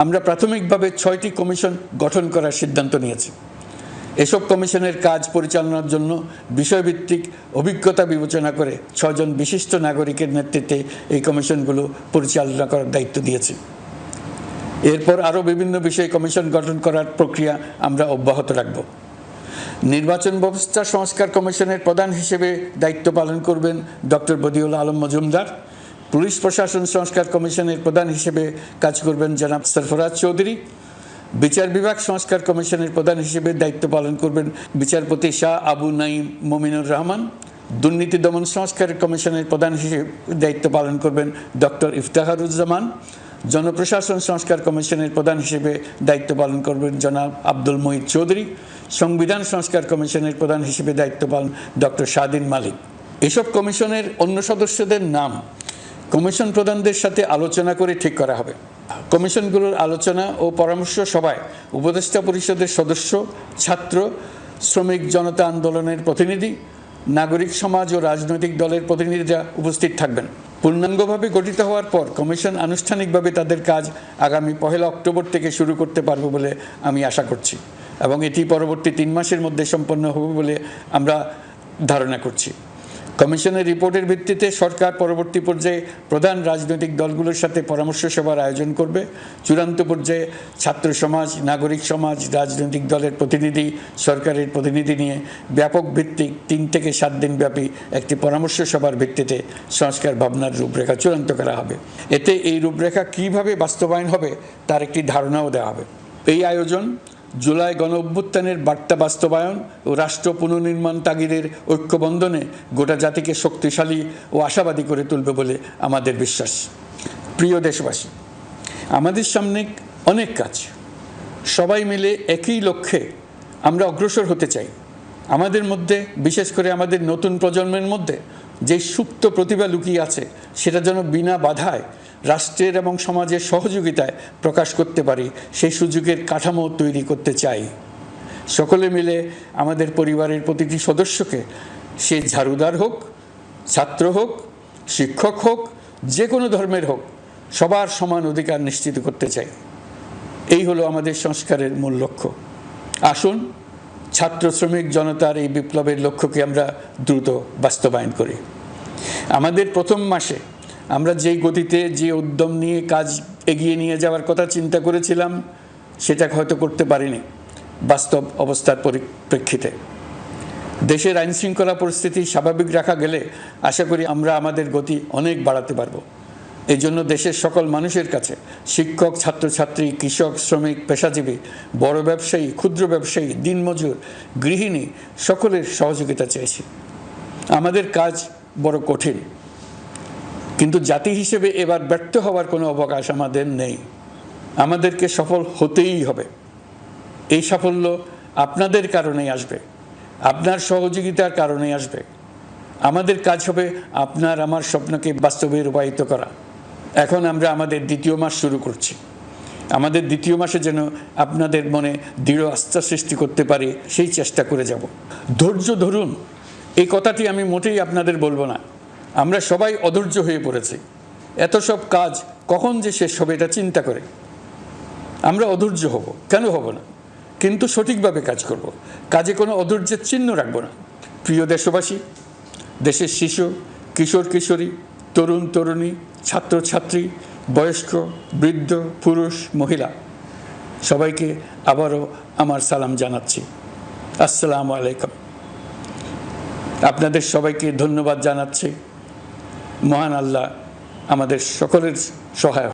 আমরা প্রাথমিকভাবে 6টি কমিশন গঠন করার সিদ্ধান্ত নিয়েছি। এসব কমিশনের কাজ পরিচালনার জন্য বিষয়ভিত্তিক অভিজ্ঞতা বিবেচনা করে 6 জন বিশিষ্ট নাগরিকের নেতৃত্বে এই কমিশনগুলো পরিচালনা করার দায়িত্ব দিয়েছি। এরপর আরও বিভিন্ন বিষয়ে কমিশন গঠন করার প্রক্রিয়া আমরা অব্যাহত রাখব। নির্বাচন ব্যবস্থা সংস্কার কমিশনের প্রধান হিসেবে দায়িত্ব পালন করবেন ডক্টর বদিউল আলম মজুমদার। পুলিশ প্রশাসন সংস্কার কমিশনের প্রধান হিসেবে কাজ করবেন জনাব সরফরাজ চৌধুরী। বিচার বিভাগ সংস্কার কমিশনের প্রধান হিসেবে দায়িত্ব পালন করবেন বিচারপতি শাহ আবু নাঈম মমিনুর রহমান। দুর্নীতি দমন সংস্কার কমিশনের প্রধান হিসেবে দায়িত্ব পালন করবেন ডক্টর ইফতেখারুজ্জামান। জনপ্রশাসন সংস্কার কমিশনের প্রধান হিসেবে দায়িত্ব পালন করবেন জনাব আব্দুল মুহিত চৌধুরী। সংবিধান সংস্কার কমিশনের প্রধান হিসেবে দায়িত্ব পালন ডক্টর শাহদিন মালিক। এসব কমিশনের অন্য সদস্যদের নাম কমিশন প্রধানদের সাথে আলোচনা করে ঠিক করা হবে। কমিশনগুলোর আলোচনা ও পরামর্শ সভায় উপদেষ্টা পরিষদের সদস্য, ছাত্র, শ্রমিক জনতা আন্দোলনের প্রতিনিধি, নাগরিক সমাজ ও রাজনৈতিক দলের প্রতিনিধিরা উপস্থিত থাকবেন। পূর্ণাঙ্গভাবে গঠিত হওয়ার পর কমিশন আনুষ্ঠানিকভাবে তাদের কাজ আগামী 1 অক্টোবর থেকে শুরু করতে পারবে বলে আমি আশা করছি এবং এটি পরবর্তী 3 মাসের মধ্যে সম্পন্ন হবে বলে আমরা ধারণা করছি। কমিশনের রিপোর্টের ভিত্তিতে সরকার পরবর্তী পর্যায়ে প্রধান রাজনৈতিক দলগুলোর সাথে পরামর্শ সভার আয়োজন করবে। চূড়ান্ত পর্যায়ে ছাত্র সমাজ, নাগরিক সমাজ, রাজনৈতিক দলের প্রতিনিধি, সরকারের প্রতিনিধি নিয়ে ব্যাপক ভিত্তিক 3 থেকে 7 দিন ব্যাপী একটি পরামর্শ সভার ভিত্তিতে সংস্কার ভাবনার রূপরেখা চূড়ান্ত করা হবে। এতে এই রূপরেখা কীভাবে বাস্তবায়ন হবে তার একটি ধারণাও দেওয়া হবে। এই আয়োজন জুলাই গণঅভ্যুত্থানের বার্তা বাস্তবায়ন ও রাষ্ট্র পুনর্নির্মাণ তাগিদের ঐক্যবন্ধনে গোটা জাতিকে শক্তিশালী ও আশাবাদী করে তুলবে বলে আমাদের বিশ্বাস। প্রিয় দেশবাসী, আমাদের সামনে অনেক কাজ। সবাই মিলে একই লক্ষ্যে আমরা অগ্রসর হতে চাই। আমাদের মধ্যে, বিশেষ করে আমাদের নতুন প্রজন্মের মধ্যে যে সুপ্ত প্রতিভা লুকিয়ে আছে সেটা যেন বিনা বাধায় রাষ্ট্রের এবং সমাজের সহযোগিতায় প্রকাশ করতে পারি, সেই সুযোগের কাঠামো তৈরি করতে চাই। সকলে মিলে আমাদের পরিবারের প্রতিটি সদস্যকে, সে ঝাড়ুদার হোক, ছাত্র হোক, শিক্ষক হোক, যে কোনো ধর্মের হোক, সবার সমান অধিকার নিশ্চিত করতে চাই। এই হলো আমাদের সংস্কারের মূল লক্ষ্য। আসুন ছাত্র শ্রমিক জনতার এই বিপ্লবের লক্ষ্যকে আমরা দ্রুত বাস্তবায়ন করি। আমাদের প্রথম মাসে আমরা যেই গতিতে, যে উদ্যম নিয়ে কাজ এগিয়ে নিয়ে যাওয়ার কথা চিন্তা করেছিলাম সেটা হয়তো করতে পারিনি বাস্তব অবস্থার পরিপ্রেক্ষিতে। দেশের আইনশৃঙ্খলা পরিস্থিতি স্বাভাবিক রাখা গেলে আশা করি আমরা আমাদের গতি অনেক বাড়াতে পারব। এই জন্য দেশের সকল মানুষের কাছে, শিক্ষক, ছাত্রছাত্রী, কৃষক, শ্রমিক, পেশাজীবী, বড় ব্যবসায়ী, ক্ষুদ্র ব্যবসায়ী, দিনমজুর, গৃহিণী, সকলের সহযোগিতা চেয়েছি। আমাদের কাজ বড় কঠিন, কিন্তু জাতি হিসেবে এবার ব্যর্থ হওয়ার কোনো অবকাশ আমাদের নেই। আমাদেরকে সফল হতেই হবে। এই সাফল্য আপনাদের কারণেই আসবে, আপনার সহযোগিতার কারণেই আসবে। আমাদের কাজ হবে আপনার আমার স্বপ্নকে বাস্তবে রূপায়িত করা। এখন আমরা আমাদের 2য় মাস শুরু করছি। আমাদের 2য় মাসে যেন আপনাদের মনে দৃঢ় আস্থা সৃষ্টি করতে পারি, সেই চেষ্টা করে যাব। ধৈর্য ধরুন, এই কথাটি আমি মোটেই আপনাদের বলবো না। আমরা সবাই অধৈর্য হয়ে পড়েছি। এত সব কাজ কখন যে শেষ হবে এটা চিন্তা করে আমরা অধৈর্য হব, কেন হব না? কিন্তু সঠিকভাবে কাজ করব, কাজে কোনো অধৈর্যের চিহ্ন রাখব না। প্রিয় দেশবাসী, দেশের শিশু, কিশোর কিশোরী, তরুণ তরুণী, ছাত্রছাত্রী, বয়স্ক, বৃদ্ধ, পুরুষ, মহিলা, সবাইকে আবারও আমার সালাম জানাচ্ছি। আসসালামু আলাইকুম। আপনাদের সবাইকে ধন্যবাদ জানাচ্ছি। মহান আল্লাহ আমাদের সকলের সহায়।